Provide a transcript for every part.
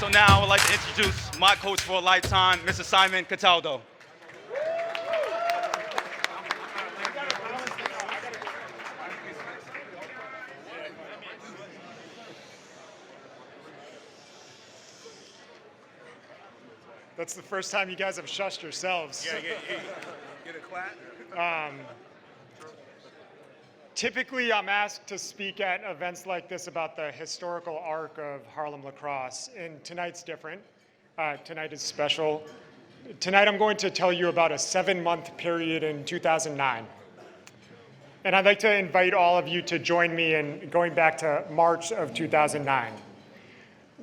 So now I would like to introduce my coach for a lifetime, Mr. Simon Cataldo. That's the first time you guys have shushed yourselves. Get a clap. Typically, I'm asked to speak at events like this about the historical arc of Harlem Lacrosse, and tonight's different. Tonight is special. Tonight, I'm going to tell you about a 7-month period in 2009. And I'd like to invite all of you to join me in going back to March of 2009.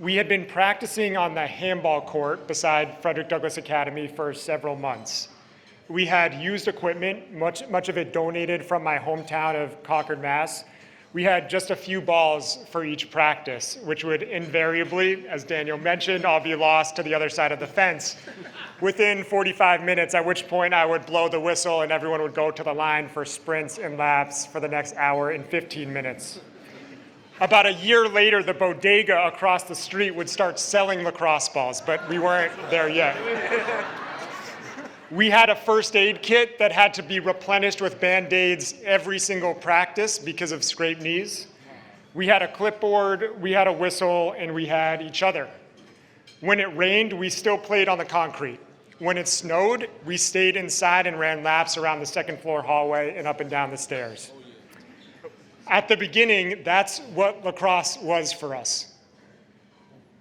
We had been practicing on the handball court beside Frederick Douglass Academy for several months. We had used equipment, much of it donated from my hometown of Concord, Mass. We had just a few balls for each practice, which would invariably, as Daniel mentioned, all be lost to the other side of the fence within 45 minutes, at which point I would blow the whistle and everyone would go to the line for sprints and laps for the next hour and 15 minutes. About a year later, the bodega across the street would start selling lacrosse balls, but we weren't there yet. We had a first aid kit that had to be replenished with Band-Aids every single practice because of scraped knees. We had a clipboard, we had a whistle, and we had each other. When it rained, we still played on the concrete. When it snowed, we stayed inside and ran laps around the second floor hallway and up and down the stairs. At the beginning, that's what lacrosse was for us.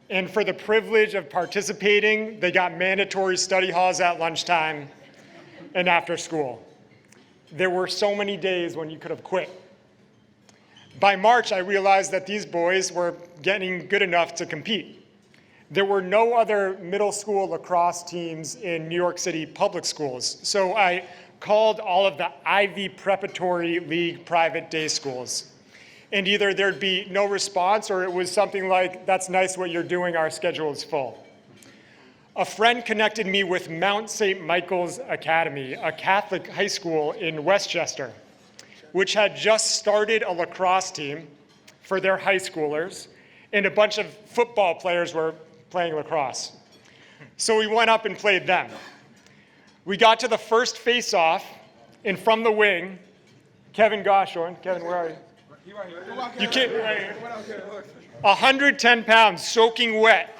And for the privilege of participating, they got mandatory study halls at lunchtime and after school. There were so many days when you could have quit. By March, I realized that these boys were getting good enough to compete. There were no other middle school lacrosse teams in New York City public schools, so I called all of the Ivy Preparatory League private day schools. And either there'd be no response or it was something like, "That's nice what you're doing, our schedule is full." A friend connected me with Mount St. Michael's Academy, a Catholic high school in Westchester, which had just started a lacrosse team for their high schoolers, and a bunch of football players were playing lacrosse. So we went up and played them. We got to the first face-off, and from the wing, Kevin Goshorn, Kevin, where are you? You can't, 110 pounds, soaking wet,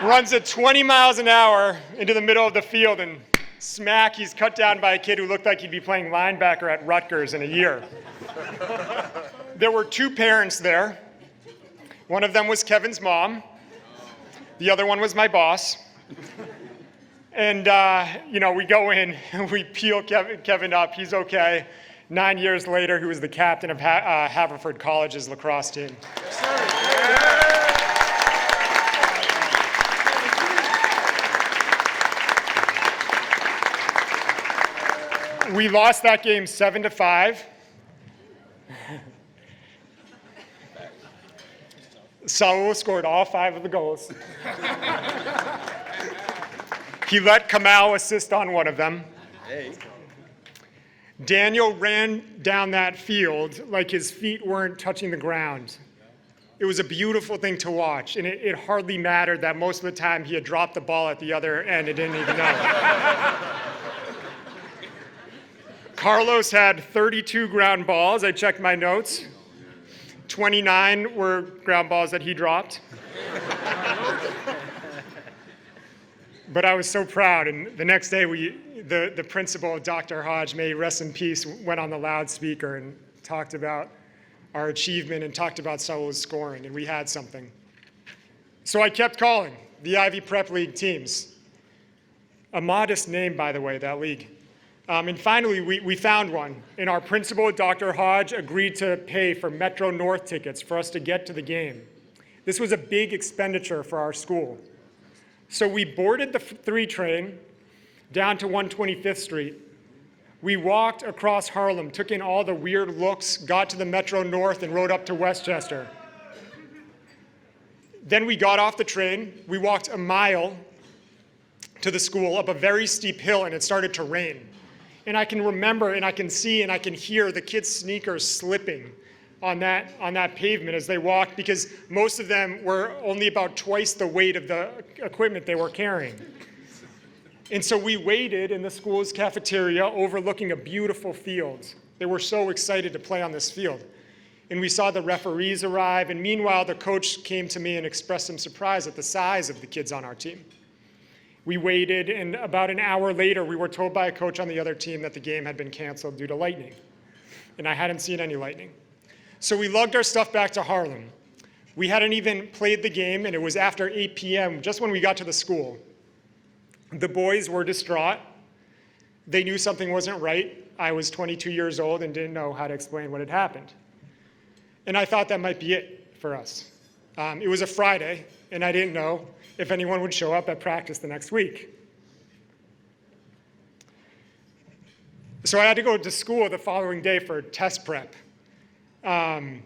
runs at 20 miles an hour into the middle of the field, and smack, he's cut down by a kid who looked like he'd be playing linebacker at Rutgers in a year. There were 2 parents there. One of them was Kevin's mom. The other one was my boss. And, we go in, and we peel Kevin up. He's okay. 9 years later, he was the captain of Haverford College's lacrosse team. We lost that game 7-5. Saul scored all 5 of the goals. He let Kamau assist on one of them. Hey. Daniel ran down that field like his feet weren't touching the ground. It was a beautiful thing to watch, and it hardly mattered that most of the time he had dropped the ball at the other end and didn't even know. Carlos had 32 ground balls. I checked my notes. 29 were ground balls that he dropped. But I was so proud, and the next day the principal, Dr. Hodge, may he rest in peace, went on the loudspeaker and talked about our achievement and talked about Saul's scoring, and we had something. So I kept calling the Ivy Prep League teams. A modest name, by the way, that league. And finally, we found one, and our principal, Dr. Hodge, agreed to pay for Metro North tickets for us to get to the game. This was a big expenditure for our school. So we boarded the 3 train down to 125th Street. We walked across Harlem, took in all the weird looks, got to the Metro North, and rode up to Westchester. Then we got off the train. We walked a mile to the school up a very steep hill, and it started to rain. And I can remember, and I can see, and I can hear the kids' sneakers slipping on that pavement as they walked, because most of them were only about twice the weight of the equipment they were carrying. And so we waited in the school's cafeteria overlooking a beautiful field. They were so excited to play on this field. And we saw the referees arrive, and meanwhile the coach came to me and expressed some surprise at the size of the kids on our team. We waited, and about an hour later we were told by a coach on the other team that the game had been canceled due to lightning. And I hadn't seen any lightning. So we lugged our stuff back to Harlem. We hadn't even played the game, and it was after 8 p.m., just when we got to the school. The boys were distraught. They knew something wasn't right. I was 22 years old and didn't know how to explain what had happened. And I thought that might be it for us. It was a Friday, and I didn't know if anyone would show up at practice the next week. So I had to go to school the following day for test prep. And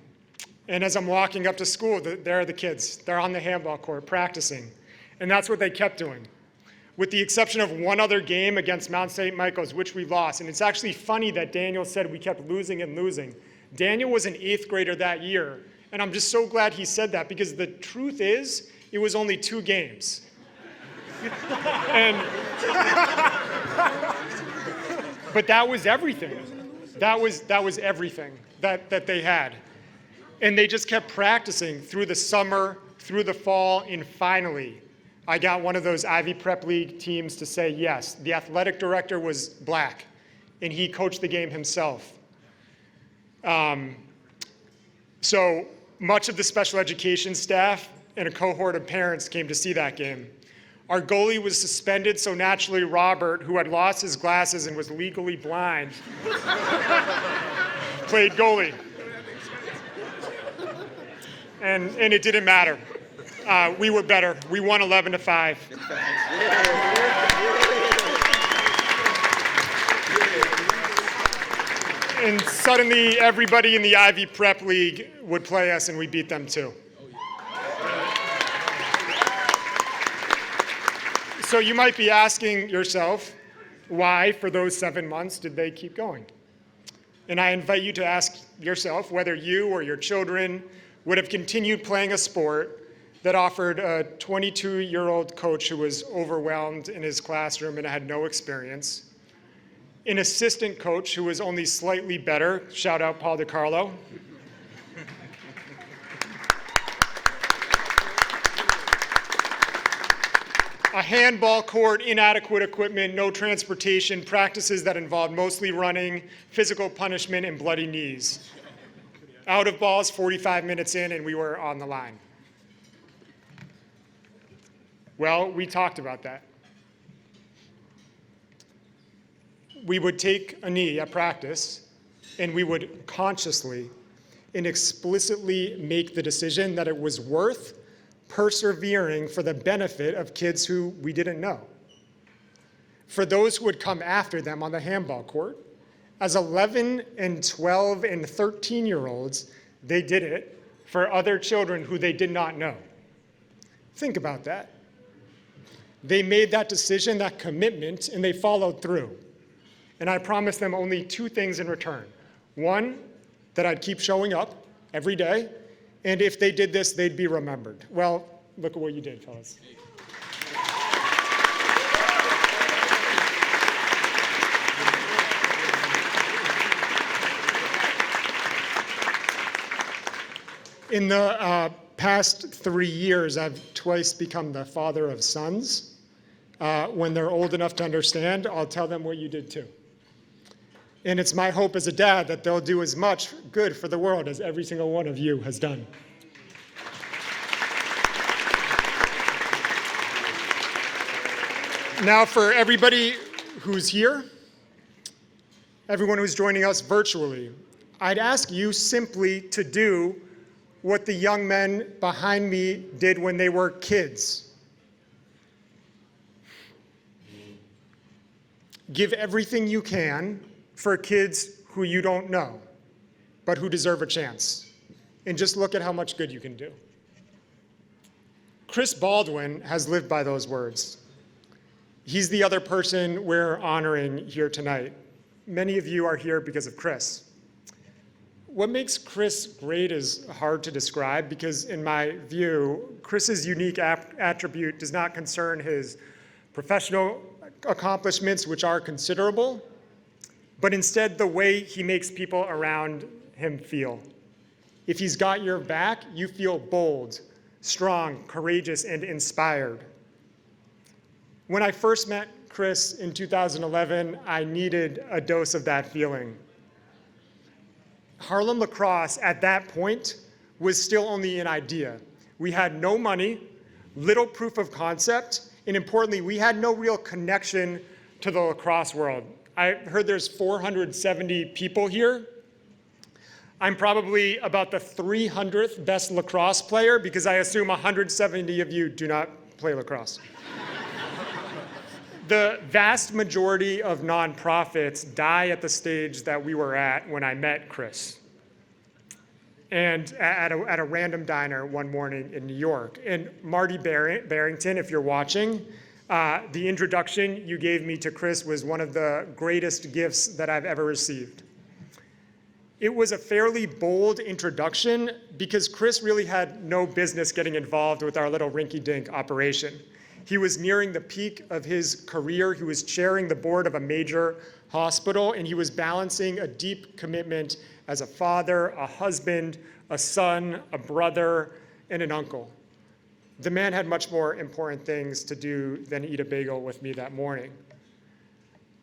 as I'm walking up to school, there are the kids. They're on the handball court practicing. And that's what they kept doing, with the exception of one other game against Mount St. Michael's, which we lost. And it's actually funny that Daniel said we kept losing and losing. Daniel was an 8th grader that year, and I'm just so glad he said that, because the truth is, it was only 2 games. But that was everything. That was everything that they had. And they just kept practicing through the summer, through the fall, and finally, I got one of those Ivy Prep League teams to say yes. The athletic director was black, and he coached the game himself. So much of the special education staff and a cohort of parents came to see that game. Our goalie was suspended, so naturally Robert, who had lost his glasses and was legally blind, played goalie. And it didn't matter. We were better. We won 11-5. And suddenly everybody in the Ivy Prep League would play us, and we beat them too. So you might be asking yourself, why, for those 7 months, did they keep going? And I invite you to ask yourself whether you or your children would have continued playing a sport that offered a 22-year-old coach who was overwhelmed in his classroom and had no experience, an assistant coach who was only slightly better, shout out Paul DiCarlo, a handball court, inadequate equipment, no transportation, practices that involved mostly running, physical punishment, and bloody knees. Out of balls 45 minutes in, and we were on the line. Well, we talked about that. We would take a knee at practice, and we would consciously and explicitly make the decision that it was worth persevering for the benefit of kids who we didn't know. For those who would come after them on the handball court, as 11 and 12 and 13-year-olds, they did it for other children who they did not know. Think about that. They made that decision, that commitment, and they followed through. And I promised them only 2 things in return. One, that I'd keep showing up every day, and if they did this, they'd be remembered. Well, look at what you did, fellas. In the past 3 years, I've twice become the father of sons. When they're old enough to understand, I'll tell them what you did too. And it's my hope as a dad that they'll do as much good for the world as every single one of you has done. Now, for everybody who's here, everyone who's joining us virtually, I'd ask you simply to do what the young men behind me did when they were kids. Give everything you can for kids who you don't know, but who deserve a chance. And just look at how much good you can do. Chris Baldwin has lived by those words. He's the other person we're honoring here tonight. Many of you are here because of Chris. what makes Chris great is hard to describe because in my view, Chris's unique attribute does not concern his professional accomplishments, which are considerable, but instead the way he makes people around him feel. If he's got your back, you feel bold, strong, courageous, and inspired. When I first met Chris in 2011, I needed a dose of that feeling. Harlem Lacrosse at that point was still only an idea. We had no money, little proof of concept, and importantly, we had no real connection to the lacrosse world. I heard there's 470 people here. I'm probably about the 300th best lacrosse player because I assume 170 of you do not play lacrosse. The vast majority of nonprofits die at the stage that we were at when I met Chris. And at a random diner one morning in New York. And Marty Barrington, if you're watching, the introduction you gave me to Chris was one of the greatest gifts that I've ever received. It was a fairly bold introduction because Chris really had no business getting involved with our little rinky-dink operation. He was nearing the peak of his career. He was chairing the board of a major hospital, and he was balancing a deep commitment as a father, a husband, a son, a brother, and an uncle. The man had much more important things to do than eat a bagel with me that morning.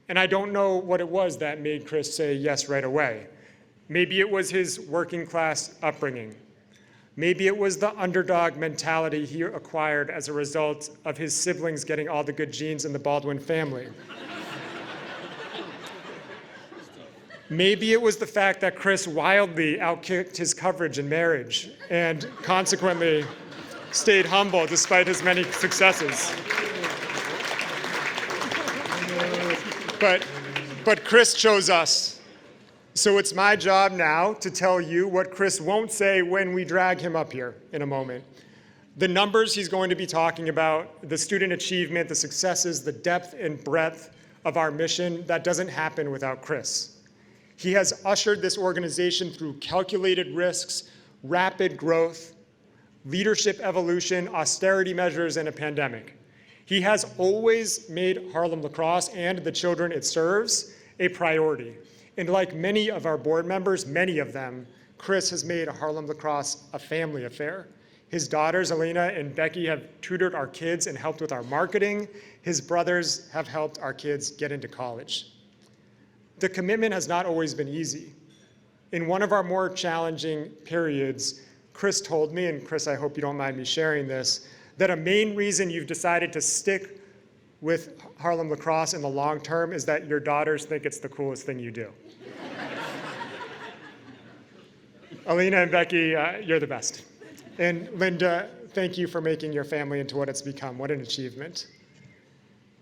And I don't know what it was that made Chris say yes right away. Maybe it was his working class upbringing. Maybe it was the underdog mentality he acquired as a result of his siblings getting all the good genes in the Baldwin family. Maybe it was the fact that Chris wildly outkicked his coverage in marriage and consequently stayed humble despite his many successes. But Chris chose us. So it's my job now to tell you what Chris won't say when we drag him up here in a moment. The numbers he's going to be talking about, the student achievement, the successes, the depth and breadth of our mission, that doesn't happen without Chris. He has ushered this organization through calculated risks, rapid growth, leadership evolution, austerity measures, and a pandemic. He has always made Harlem Lacrosse and the children it serves a priority. And like many of our board members, many of them, Chris has made Harlem Lacrosse a family affair. His daughters, Elena and Becky, have tutored our kids and helped with our marketing. His brothers have helped our kids get into college. The commitment has not always been easy. In one of our more challenging periods, Chris told me, and Chris, I hope you don't mind me sharing this, that a main reason you've decided to stick with Harlem Lacrosse in the long term is that your daughters think it's the coolest thing you do. Alina and Becky, you're the best. And Linda, thank you for making your family into what it's become. What an achievement.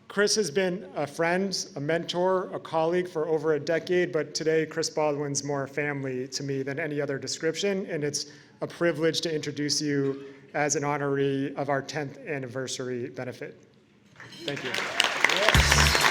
Chris has been a friend, a mentor, a colleague for over a decade, but today Chris Baldwin's more family to me than any other description, and it's a privilege to introduce you as an honoree of our 10th anniversary benefit. Thank you. Yes.